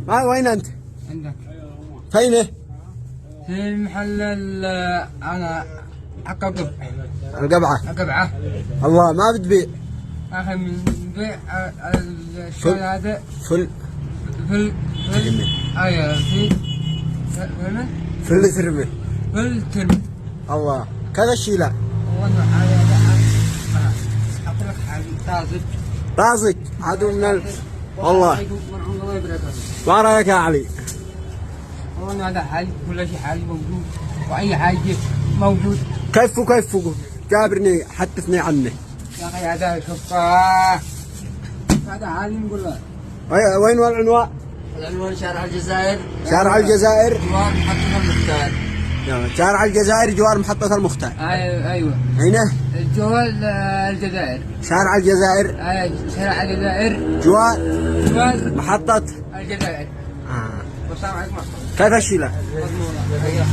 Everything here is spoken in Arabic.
ما وين أنت؟ عندك فينه؟ في محل أنا عقب القبعة. القبعة. الله ما بتبيع؟ آخر من بيع الشغل هذا فل فل أيوة في فل فل ترمي. فل ترمي. الله كذا الشيء لا. والله هذا أحط لك حاجة طازج. طازج عدو من والله. ما رأيك يا علي؟ والله هذا حاجة كل شيء حاجة موجود وأي حاجة موجود. كيف جابرني حدثني عنه. يا أخي هذا شوف هذا حاجة نقول له. وين العنوان؟ العنوان شارع الجزائر. شارع الجزائر. جوار محطة المختار. شارع الجزائر جوار محطة المختار. أيوة. هنا؟ جوال الجزائر. شارع الجزائر. شارع الجزائر. جوار محطة الجزائر. والسلام عليكم. كيف الشيء لا؟ مضمونة.